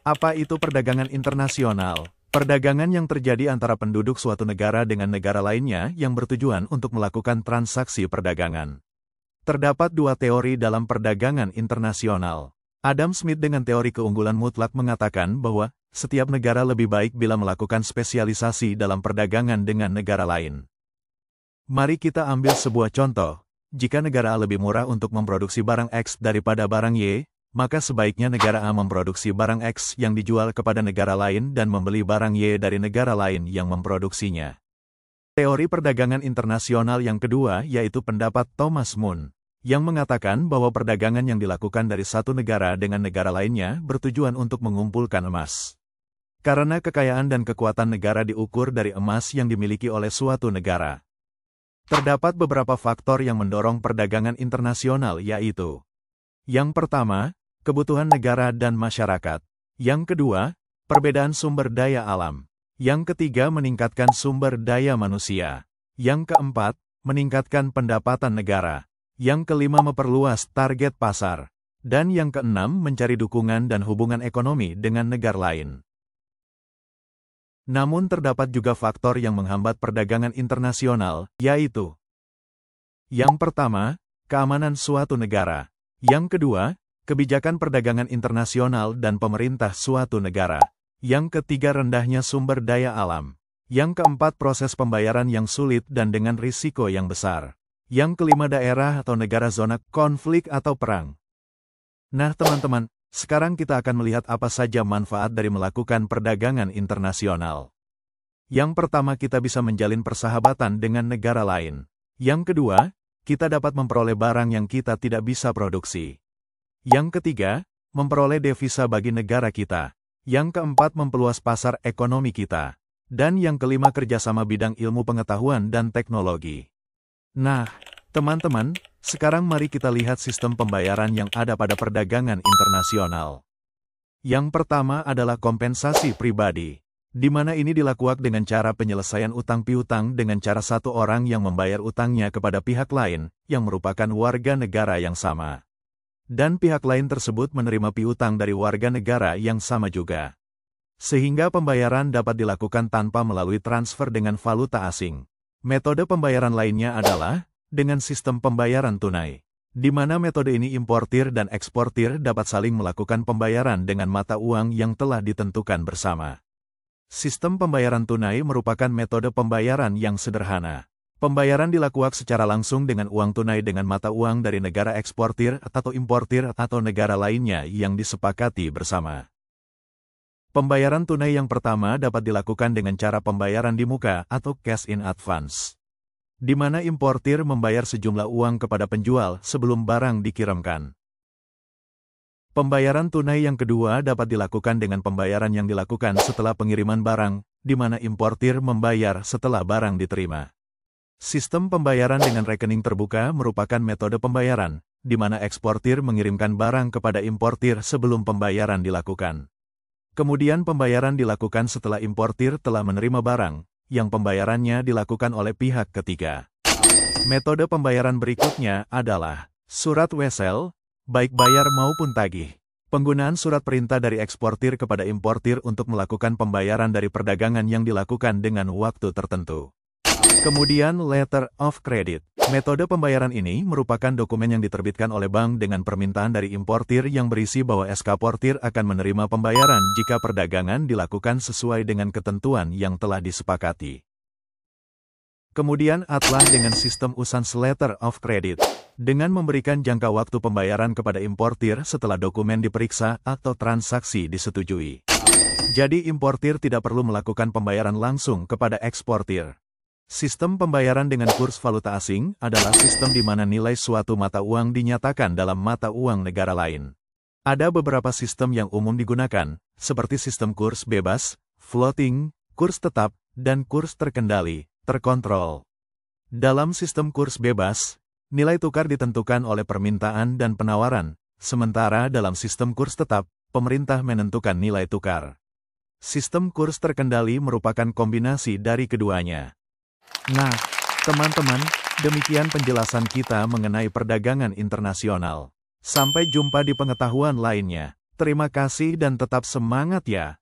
Apa itu perdagangan internasional? Perdagangan yang terjadi antara penduduk suatu negara dengan negara lainnya yang bertujuan untuk melakukan transaksi perdagangan. Terdapat dua teori dalam perdagangan internasional. Adam Smith dengan teori keunggulan mutlak mengatakan bahwa setiap negara lebih baik bila melakukan spesialisasi dalam perdagangan dengan negara lain. Mari kita ambil sebuah contoh. Jika negara A lebih murah untuk memproduksi barang X daripada barang Y, maka sebaiknya negara A memproduksi barang X yang dijual kepada negara lain dan membeli barang Y dari negara lain yang memproduksinya. Teori perdagangan internasional yang kedua yaitu pendapat Thomas Moon, yang mengatakan bahwa perdagangan yang dilakukan dari satu negara dengan negara lainnya bertujuan untuk mengumpulkan emas. Karena kekayaan dan kekuatan negara diukur dari emas yang dimiliki oleh suatu negara. Terdapat beberapa faktor yang mendorong perdagangan internasional yaitu: yang pertama, kebutuhan negara dan masyarakat. Yang kedua, perbedaan sumber daya alam. Yang ketiga, meningkatkan sumber daya manusia. Yang keempat, meningkatkan pendapatan negara. Yang kelima, memperluas target pasar. Dan yang keenam, mencari dukungan dan hubungan ekonomi dengan negara lain. Namun terdapat juga faktor yang menghambat perdagangan internasional, yaitu: yang pertama, keamanan suatu negara. Yang kedua, kebijakan perdagangan internasional dan pemerintah suatu negara. Yang ketiga, rendahnya sumber daya alam. Yang keempat, proses pembayaran yang sulit dan dengan risiko yang besar. Yang kelima, daerah atau negara zona konflik atau perang. Nah teman-teman, sekarang kita akan melihat apa saja manfaat dari melakukan perdagangan internasional. Yang pertama, kita bisa menjalin persahabatan dengan negara lain. Yang kedua, kita dapat memperoleh barang yang kita tidak bisa produksi. Yang ketiga, memperoleh devisa bagi negara kita. Yang keempat, memperluas pasar ekonomi kita. Dan yang kelima, kerjasama bidang ilmu pengetahuan dan teknologi. Nah, teman-teman, sekarang mari kita lihat sistem pembayaran yang ada pada perdagangan internasional. Yang pertama adalah kompensasi pribadi, di mana ini dilakukan dengan cara penyelesaian utang piutang dengan cara satu orang yang membayar utangnya kepada pihak lain yang merupakan warga negara yang sama. Dan pihak lain tersebut menerima piutang dari warga negara yang sama juga. Sehingga pembayaran dapat dilakukan tanpa melalui transfer dengan valuta asing. Metode pembayaran lainnya adalah dengan sistem pembayaran tunai, di mana metode ini importir dan eksportir dapat saling melakukan pembayaran dengan mata uang yang telah ditentukan bersama. Sistem pembayaran tunai merupakan metode pembayaran yang sederhana. Pembayaran dilakukan secara langsung dengan uang tunai dengan mata uang dari negara eksportir atau importir atau negara lainnya yang disepakati bersama. Pembayaran tunai yang pertama dapat dilakukan dengan cara pembayaran di muka atau cash in advance, di mana importir membayar sejumlah uang kepada penjual sebelum barang dikirimkan. Pembayaran tunai yang kedua dapat dilakukan dengan pembayaran yang dilakukan setelah pengiriman barang, di mana importir membayar setelah barang diterima. Sistem pembayaran dengan rekening terbuka merupakan metode pembayaran, di mana eksportir mengirimkan barang kepada importir sebelum pembayaran dilakukan. Kemudian pembayaran dilakukan setelah importir telah menerima barang, yang pembayarannya dilakukan oleh pihak ketiga. Metode pembayaran berikutnya adalah surat wesel, baik bayar maupun tagih. Penggunaan surat perintah dari eksportir kepada importir untuk melakukan pembayaran dari perdagangan yang dilakukan dengan waktu tertentu. Kemudian letter of credit. Metode pembayaran ini merupakan dokumen yang diterbitkan oleh bank dengan permintaan dari importir yang berisi bahwa eksportir akan menerima pembayaran jika perdagangan dilakukan sesuai dengan ketentuan yang telah disepakati. Kemudian atlah dengan sistem usance letter of credit, dengan memberikan jangka waktu pembayaran kepada importir setelah dokumen diperiksa atau transaksi disetujui. Jadi importir tidak perlu melakukan pembayaran langsung kepada eksportir. Sistem pembayaran dengan kurs valuta asing adalah sistem di mana nilai suatu mata uang dinyatakan dalam mata uang negara lain. Ada beberapa sistem yang umum digunakan, seperti sistem kurs bebas, floating, kurs tetap, dan kurs terkendali, terkontrol. Dalam sistem kurs bebas, nilai tukar ditentukan oleh permintaan dan penawaran, sementara dalam sistem kurs tetap, pemerintah menentukan nilai tukar. Sistem kurs terkendali merupakan kombinasi dari keduanya. Nah, teman-teman, demikian penjelasan kita mengenai perdagangan internasional. Sampai jumpa di pengetahuan lainnya. Terima kasih dan tetap semangat ya.